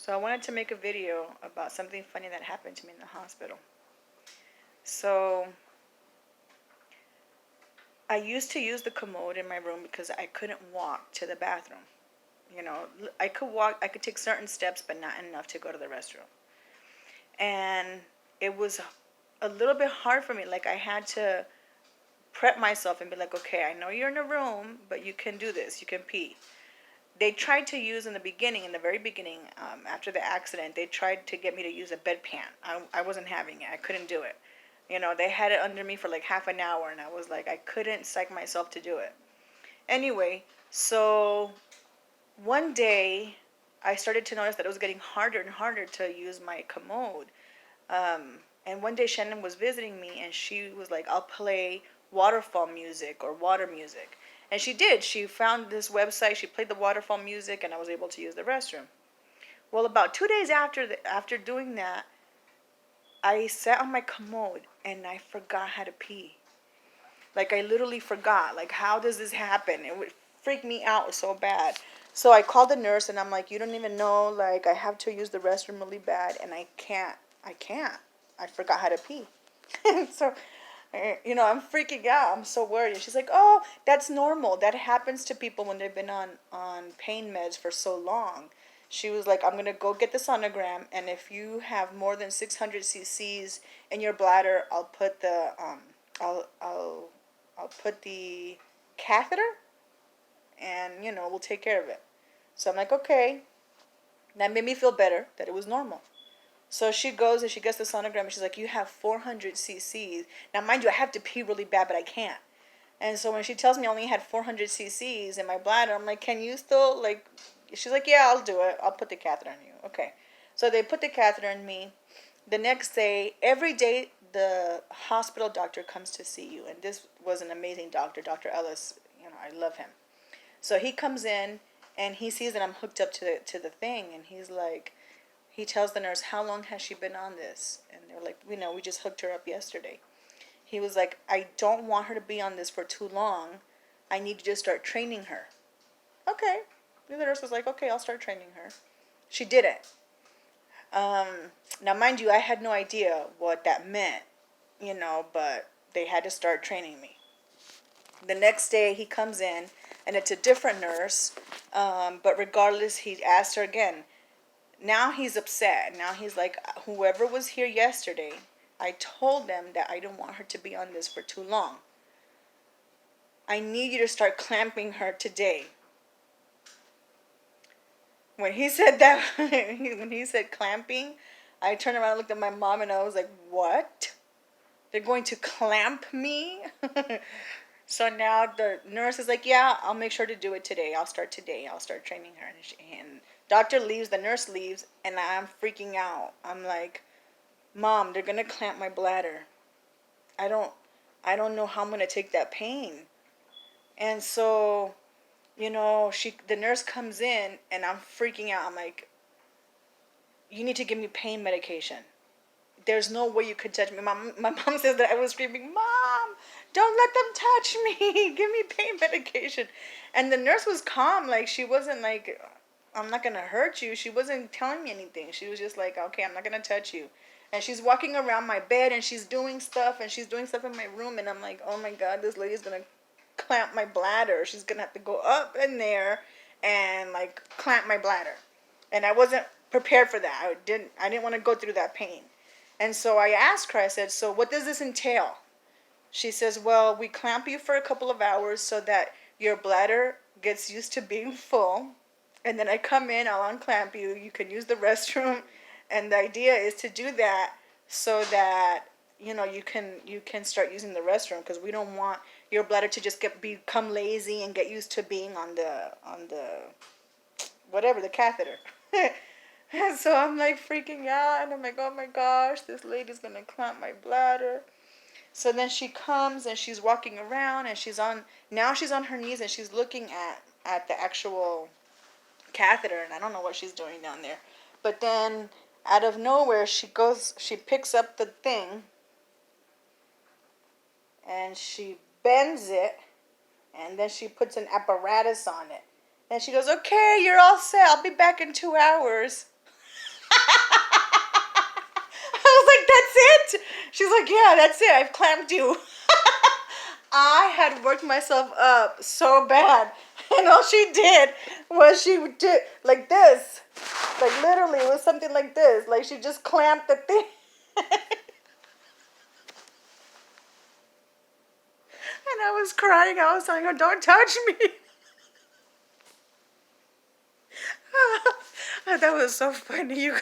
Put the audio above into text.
So I wanted to make a video about something funny that happened to me in the hospital. So I used to use the commode in my room because I couldn't walk to the bathroom. You know, I could walk, I could take certain steps, but not enough to go to the restroom. And it was a little bit hard for me. Like I had to prep myself and be like, okay, I know you're in a room, but you can do this. You can pee. They tried to use in the beginning, in the very beginning, after the accident, they tried to get me to use a bedpan. I wasn't having it. I couldn't do it. You know, they had it under me for like half an hour, and I was like, I couldn't psych myself to do it. Anyway, so one day I started to notice that it was getting harder and harder to use my commode. And one day Shannon was visiting me, and she was like, I'll play waterfall music or water music. And she did. She found this website. She played the waterfall music, and I was able to use the restroom. Well, about 2 days after doing that, I sat on my commode and I forgot how to pee. Like I literally forgot. Like how does this happen? It would freak me out so bad. So I called the nurse and I'm like, you don't even know. Like I have to use the restroom really bad and I can't. I can't. I forgot how to pee. So I'm freaking out. I'm so worried. And she's like, "Oh, that's normal. That happens to people when they've been on pain meds for so long." She was like, "I'm gonna go get the sonogram, and if you have more than 600 cc's in your bladder, I'll I'll put the catheter, and we'll take care of it." So I'm like, "Okay." That made me feel better that it was normal. So she goes and she gets the sonogram and she's like, "You have 400 cc's." Now, mind you, I have to pee really bad, but I can't. And so when she tells me I only had 400 cc's in my bladder, I'm like, "Can you still, like," she's like, "Yeah, I'll do it. I'll put the catheter in you." Okay. So they put the catheter in me. The next day, every day, the hospital doctor comes to see you. And this was an amazing doctor, Dr. Ellis. I love him. So he comes in and he sees that I'm hooked up to the thing. And he's like, he tells the nurse, "How long has she been on this?" And they're like, "We just hooked her up yesterday." He was like, "I don't want her to be on this for too long. I need to just start training her." Okay. The nurse was like, "Okay, I'll start training her." She did it. Now, mind you, I had no idea what that meant, but they had to start training me. The next day he comes in, and it's a different nurse, but regardless, he asked her again. Now he's upset. Now he's like, "Whoever was here yesterday, I told them that I don't want her to be on this for too long. I need you to start clamping her today." When he said that, when he said clamping, I turned around and looked at my mom and I was like, "What? They're going to clamp me?" So now the nurse is like, "Yeah, I'll make sure to do it today. I'll start today. I'll start training her." And doctor leaves, the nurse leaves, and I'm freaking out. I'm like, "Mom, they're gonna clamp my bladder. I don't, I don't know how I'm gonna take that pain." And so, the nurse comes in, and I'm freaking out. I'm like, "You need to give me pain medication. There's no way you could touch me." My mom says that I was screaming, "Mom, don't let them touch me. Give me pain medication." And the nurse was calm. Like, she wasn't like, "I'm not going to hurt you." She wasn't telling me anything. She was just like, "Okay, I'm not going to touch you." And she's walking around my bed and she's doing stuff and she's doing stuff in my room. And I'm like, "Oh my God, this lady's going to clamp my bladder. She's going to have to go up in there and like clamp my bladder." And I wasn't prepared for that. I didn't want to go through that pain. And so I asked her, I said, "So what does this entail?" She says, "Well, we clamp you for a couple of hours so that your bladder gets used to being full. And then I come in, I'll unclamp you. You can use the restroom." And the idea is to do that so that you can start using the restroom, because we don't want your bladder to just become lazy and get used to being on the whatever, the catheter. And so I'm like freaking out and I'm like, "Oh my gosh, this lady's gonna clamp my bladder." So then she comes and she's walking around and she's on her knees and she's looking at the actual catheter, and I don't know what she's doing down there. But then out of nowhere she picks up the thing and she bends it, and then she puts an apparatus on it. And she goes, "Okay, you're all set. I'll be back in 2 hours." it? She's like, yeah, that's it. I've clamped you. I had worked myself up so bad. And all she did was she did like this. Like literally, it was something like this. Like she just clamped the thing. And I was crying. I was telling her, don't touch me. That was so funny, you guys.